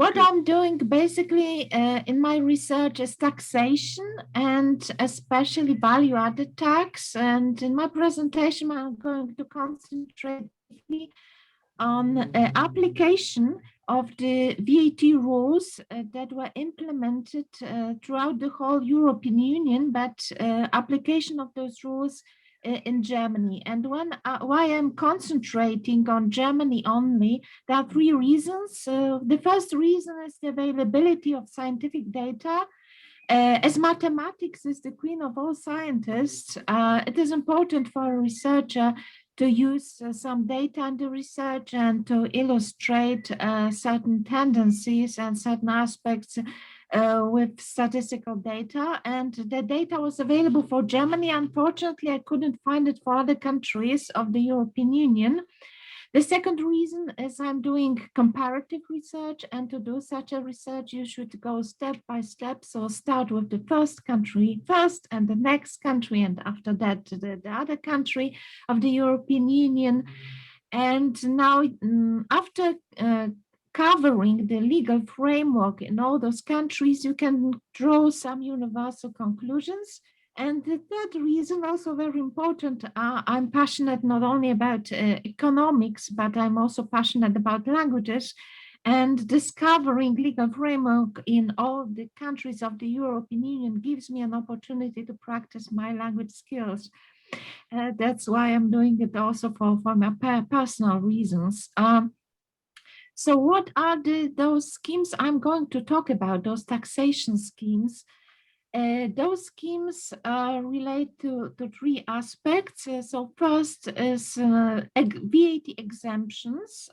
What I'm doing basically in my research is taxation and especially value-added tax. And in my presentation, I'm going to concentrate on application of the VAT rules that were implemented throughout the whole European Union, but application of those rules in Germany. And why I'm concentrating on Germany only, there are three reasons. The first reason is the availability of scientific data. As mathematics is the queen of all scientists, it is important for a researcher to use some data in the research and to illustrate certain tendencies and certain aspects with statistical data. And the data was available for Germany. Unfortunately, I couldn't find it for other countries of the European Union. The second reason is I'm doing comparative research, and to do such a research, you should go step by step. So start with the first country first and the next country, and after that, the other country of the European Union. And now after covering the legal framework in all those countries, you can draw some universal conclusions. And the third reason, also very important, I'm passionate not only about economics, but I'm also passionate about languages, and discovering legal framework in all the countries of the European Union gives me an opportunity to practice my language skills. That's why I'm doing it also for my personal reasons. So what are those schemes I'm going to talk about, those taxation schemes? Those schemes relate to three aspects. So first is VAT exemptions.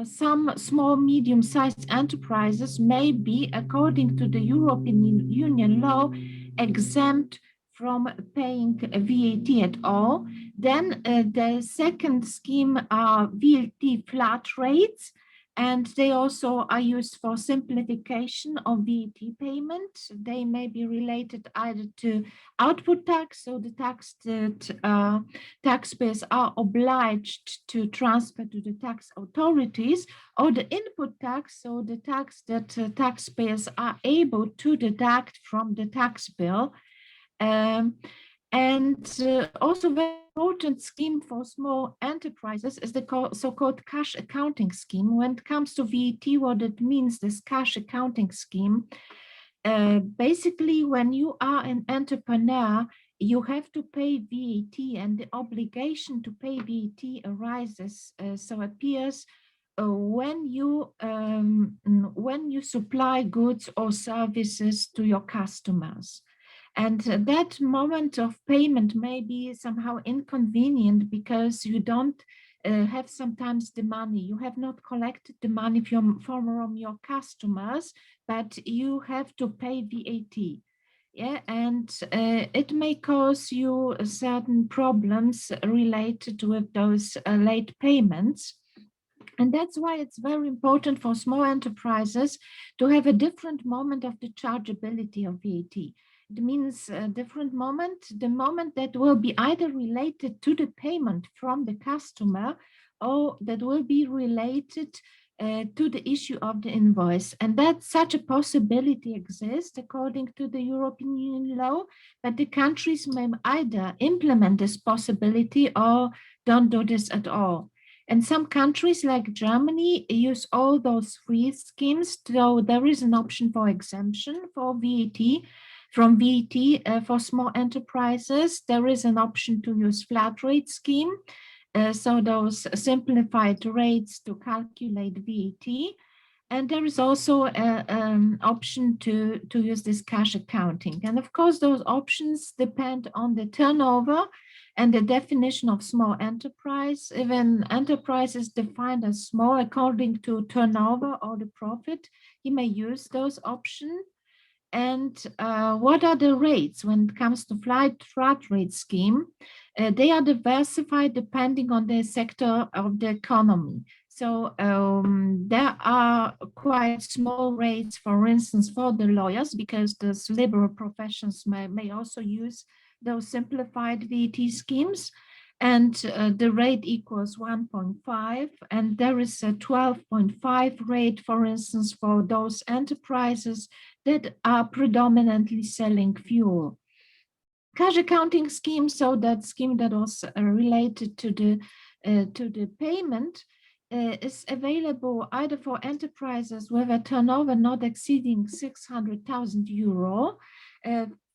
Some small, medium-sized enterprises may be, according to the European Union law, exempt from paying VAT at all. Then the second scheme are VAT flat rates, and they also are used for simplification of VAT payment. They may be related either to output tax, so the tax that taxpayers are obliged to transfer to the tax authorities, or the input tax, so the tax that taxpayers are able to deduct from the tax bill. Also very important scheme for small enterprises is the so-called cash accounting scheme. When it comes to VAT, what it means, this cash accounting scheme, basically when you are an entrepreneur, you have to pay VAT, and the obligation to pay VAT arises, appears when you supply goods or services to your customers. And that moment of payment may be somehow inconvenient because you don't have sometimes the money. You have not collected the money from your customers, but you have to pay VAT. Yeah, and it may cause you certain problems related with those late payments. And that's why it's very important for small enterprises to have a different moment of the chargeability of VAT. It means a different moment, the moment that will be either related to the payment from the customer, or that will be related to the issue of the invoice. And that such a possibility exists according to the European Union law, but the countries may either implement this possibility or don't do this at all. And some countries like Germany use all those three schemes, so there is an option for exemption for VAT, from VAT for small enterprises. There is an option to use flat rate scheme, so those simplified rates to calculate VAT. And there is also an option to use this cash accounting. And of course, those options depend on the turnover and the definition of small enterprise. Even enterprise is defined as small according to turnover or the profit, you may use those options. And what are the rates when it comes to flat rate scheme? They are diversified depending on the sector of the economy. So there are quite small rates, for instance, for the lawyers, because those liberal professions may also use those simplified VAT schemes. and the rate equals 1.5, and there is a 12.5 rate, for instance, for those enterprises that are predominantly selling fuel. Cash accounting scheme, so that scheme that was related to the payment, is available either for enterprises with a turnover not exceeding 600,000 euro,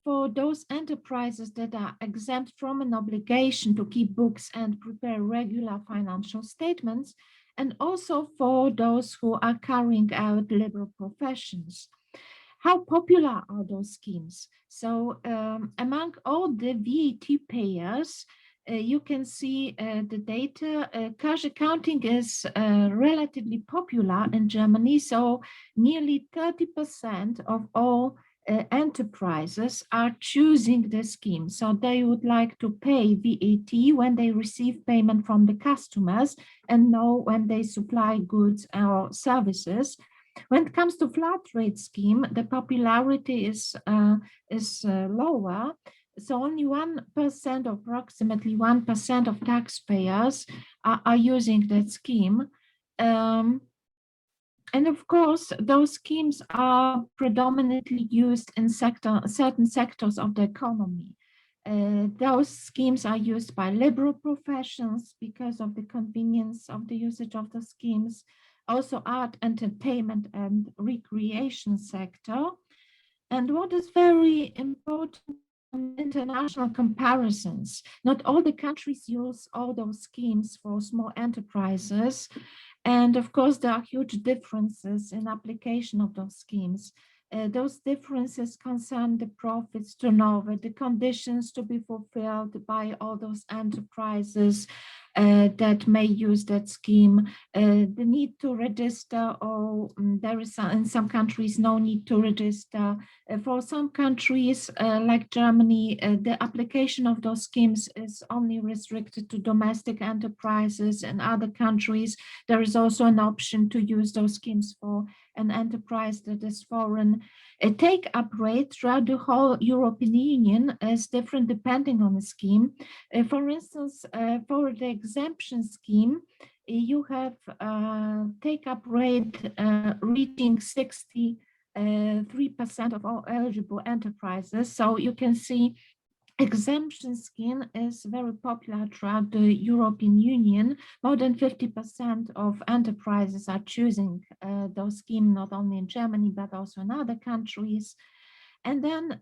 for those enterprises that are exempt from an obligation to keep books and prepare regular financial statements, and also for those who are carrying out liberal professions. How popular are those schemes? So among all the VAT payers, you can see the data. Cash accounting is relatively popular in Germany, so nearly 30% of all enterprises are choosing the scheme. So they would like to pay VAT when they receive payment from the customers and know when they supply goods or services. When it comes to flat rate scheme, the popularity is lower. So only 1%, approximately 1% of taxpayers are using that scheme. And of course, those schemes are predominantly used in certain sectors of the economy. Those schemes are used by liberal professions because of the convenience of the usage of the schemes, also art, entertainment, and recreation sector. And what is very important on international comparisons, not all the countries use all those schemes for small enterprises. And of course, there are huge differences in application of those schemes. Those differences concern the profits turnover, the conditions to be fulfilled by all those enterprises that may use that scheme, the need to register, or there is in some countries no need to register. For some countries like Germany, the application of those schemes is only restricted to domestic enterprises. In other countries, there is also an option to use those schemes for an enterprise that is foreign. A take-up rate throughout the whole European Union is different depending on the scheme. For instance, for the exemption scheme, you have take-up rate reaching 63% of all eligible enterprises. So you can see exemption scheme is very popular throughout the European Union. More than 50% of enterprises are choosing those schemes, not only in Germany, but also in other countries. And then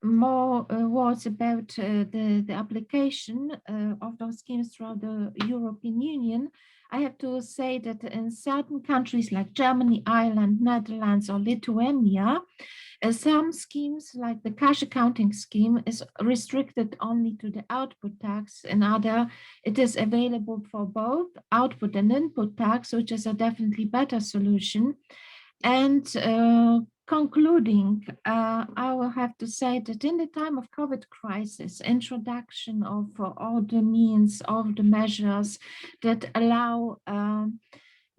more words about the application of those schemes throughout the European Union. I have to say that in certain countries like Germany, Ireland, Netherlands, or Lithuania, some schemes like the cash accounting scheme is restricted only to the output tax. In other, it is available for both output and input tax, which is a definitely better solution. And concluding, I will have to say that in the time of COVID crisis, introduction of all the means, all the measures that allow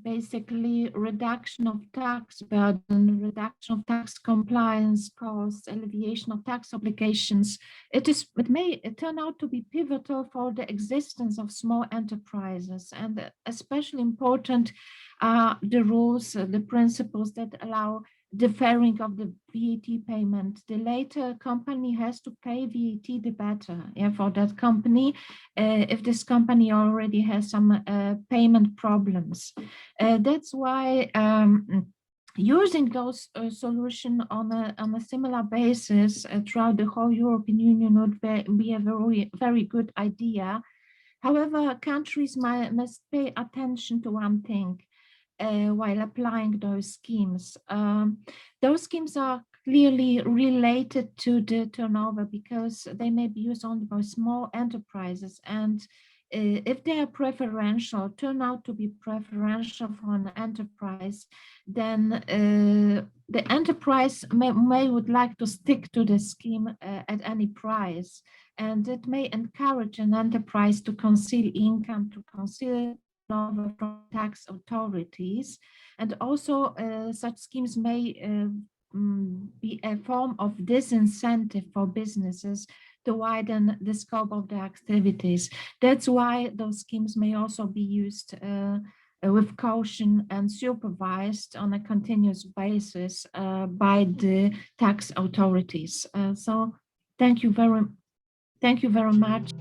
basically reduction of tax burden, reduction of tax compliance costs, alleviation of tax obligations, it may turn out to be pivotal for the existence of small enterprises. And especially important are the rules, the principles that allow deferring of the VAT payment. The later company has to pay VAT, the better, for that company, if this company already has some payment problems. That's why using those solutions on a similar basis throughout the whole European Union would be a very good idea. However, countries must pay attention to one thing. While applying those schemes. Those schemes are clearly related to the turnover because they may be used only by small enterprises, and if they are preferential, turn out to be preferential for an enterprise, then the enterprise may would like to stick to the scheme at any price, and it may encourage an enterprise to conceal income, to conceal from tax authorities. And also such schemes may be a form of disincentive for businesses to widen the scope of the activities. That's why those schemes may also be used with caution and supervised on a continuous basis by the tax authorities. So thank you very much.